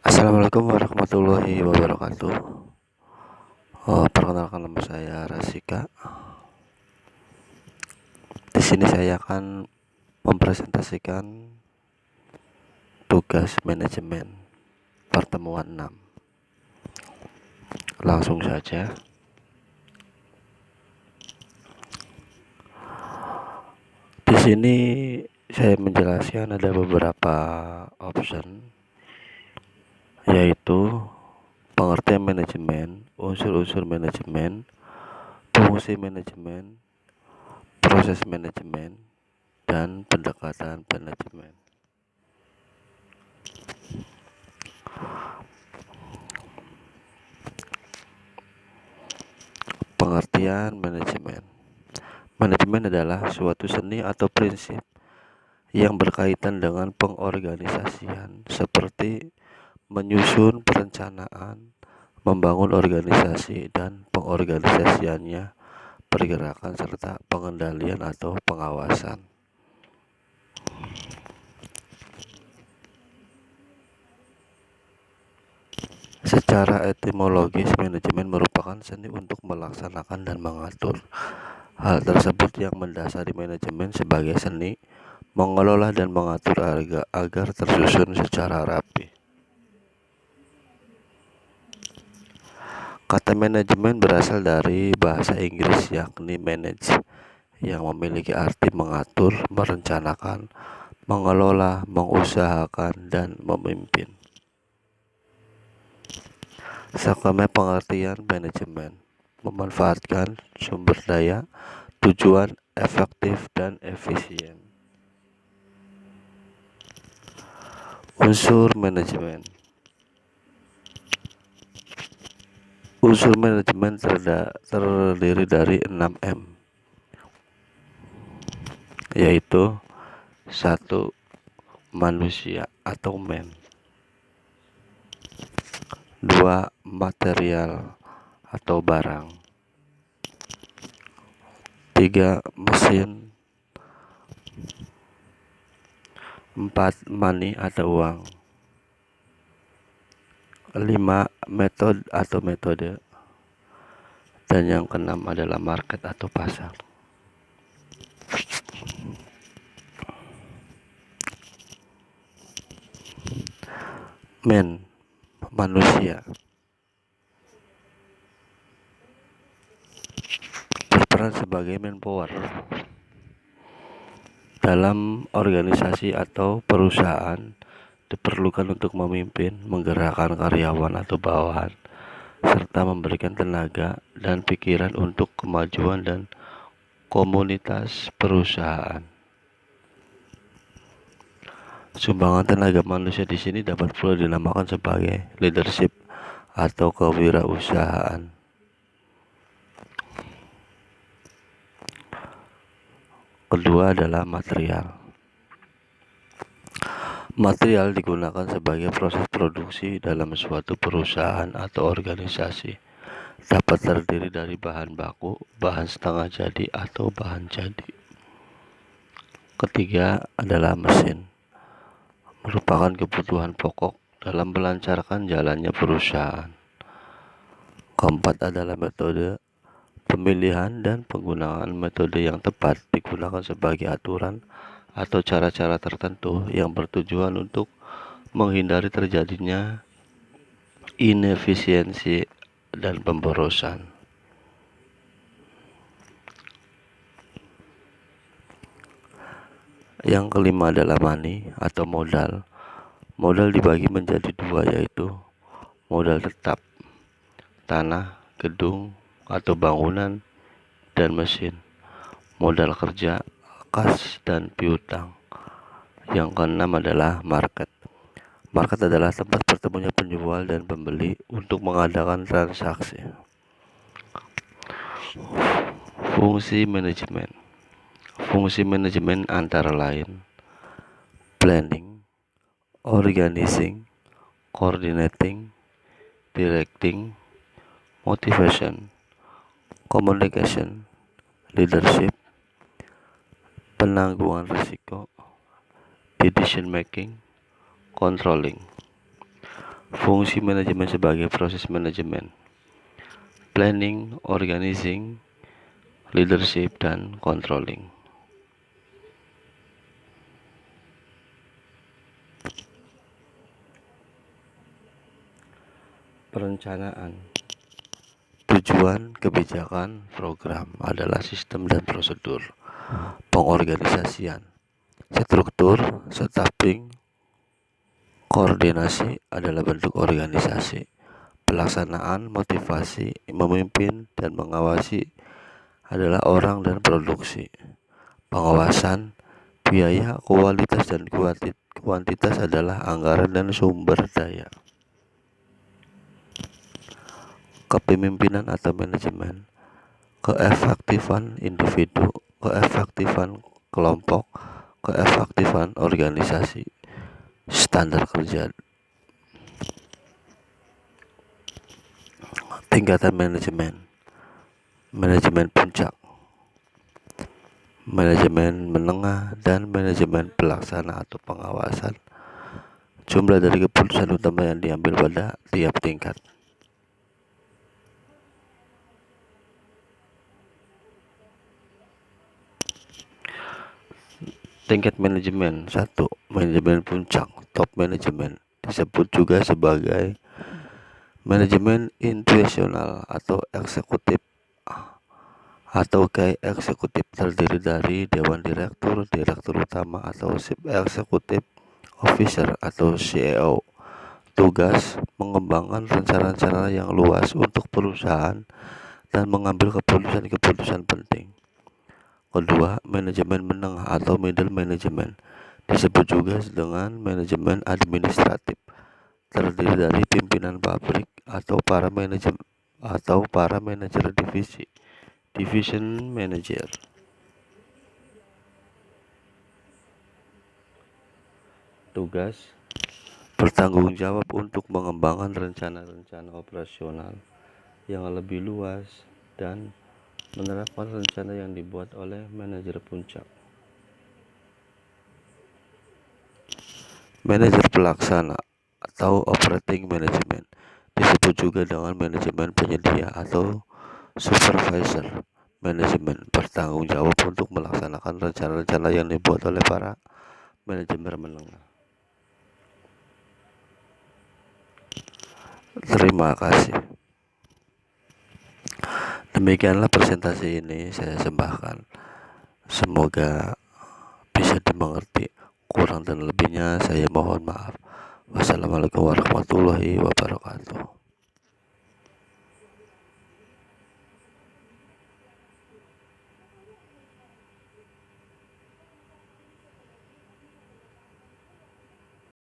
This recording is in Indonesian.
Assalamualaikum warahmatullahi wabarakatuh. Perkenalkan, nama saya Rasika. Di sini saya akan mempresentasikan tugas manajemen pertemuan 6. Langsung saja. Di sini saya menjelaskan ada beberapa option, yaitu pengertian manajemen, unsur-unsur manajemen, fungsi manajemen, proses manajemen, dan pendekatan manajemen. Pengertian manajemen. Manajemen adalah suatu seni atau prinsip yang berkaitan dengan pengorganisasian, seperti menyusun perencanaan, membangun organisasi, dan pengorganisasiannya, pergerakan, serta pengendalian atau pengawasan. Secara etimologis, manajemen merupakan seni untuk melaksanakan dan mengatur. Hal tersebut yang mendasari manajemen sebagai seni mengelola dan mengatur agar tersusun secara rapi. Kata manajemen berasal dari bahasa Inggris yakni manage, yang memiliki arti mengatur, merencanakan, mengelola, mengusahakan, dan memimpin. Skema pengertian manajemen: memanfaatkan sumber daya, tujuan, efektif, dan efisien. Unsur manajemen. Unsur manajemen terdiri dari 6M, yaitu 1. Manusia atau man. 2. Material atau barang. 3. Mesin. 4. Money atau uang. 5. Metode. Dan yang keenam adalah market atau pasar. Man, manusia, berperan sebagai manpower dalam organisasi atau perusahaan, diperlukan untuk memimpin, menggerakkan karyawan atau bawahan, serta memberikan tenaga dan pikiran untuk kemajuan dan komunitas perusahaan. Sumbangan tenaga manusia di sini dapat pula dinamakan sebagai leadership atau kewirausahaan. Kedua adalah material. Material digunakan sebagai proses produksi dalam suatu perusahaan atau organisasi. Dapat terdiri dari bahan baku, bahan setengah jadi, atau bahan jadi. Ketiga adalah mesin. Merupakan kebutuhan pokok dalam melancarkan jalannya perusahaan. Keempat adalah metode. Pemilihan dan penggunaan metode yang tepat digunakan sebagai aturan atau cara-cara tertentu yang bertujuan untuk menghindari terjadinya inefisiensi dan pemborosan. Yang kelima adalah money atau modal. Modal dibagi menjadi dua, yaitu modal tetap, tanah, gedung, atau bangunan, dan mesin. Modal kerja, kas, dan piutang. Yang keenam adalah market. Market adalah tempat bertemunya penjual dan pembeli untuk mengadakan transaksi. Fungsi manajemen. Fungsi manajemen antara lain planning, organizing, coordinating, directing, motivation, communication, leadership, penangguhan risiko, decision making, controlling. Fungsi manajemen sebagai proses manajemen, planning, organizing, leadership, dan controlling. Perencanaan. Tujuan kebijakan program adalah sistem dan prosedur. Pengorganisasian, struktur, staffing, koordinasi adalah bentuk organisasi. Pelaksanaan, motivasi, memimpin, dan mengawasi adalah orang dan produksi. Pengawasan, biaya, kualitas, dan kuantitas adalah anggaran dan sumber daya. Kepemimpinan atau manajemen, keefektifan individu, keefektifan kelompok, keefektifan organisasi. Standar kerja. Tingkatan manajemen, manajemen puncak, manajemen menengah, dan manajemen pelaksana atau pengawasan. Jumlah dari keputusan utama yang diambil pada tiap tingkat. Tingkat manajemen 1. Manajemen puncak, top manajemen, disebut juga sebagai manajemen intuisional atau eksekutif atau key eksekutif, terdiri dari dewan direktur, direktur utama atau chief executive officer atau CEO. Tugas mengembangkan rencana-rencana yang luas untuk perusahaan dan mengambil keputusan-keputusan penting. Kedua, manajemen menengah atau middle management, disebut juga dengan manajemen administratif, terdiri dari pimpinan pabrik atau para manajer divisi, division manager. Tugas bertanggung jawab untuk mengembangkan rencana-rencana operasional yang lebih luas dan menerapkan rencana yang dibuat oleh manajer puncak. Manajer pelaksana atau operating management, disebut juga dengan manajemen penyedia atau supervisor management, bertanggung jawab untuk melaksanakan rencana-rencana yang dibuat oleh para manajemen menengah. Terima kasih. Demikianlah presentasi ini saya sembahkan. Semoga bisa dimengerti. Kurang dan lebihnya saya mohon maaf. Wassalamualaikum warahmatullahi wabarakatuh.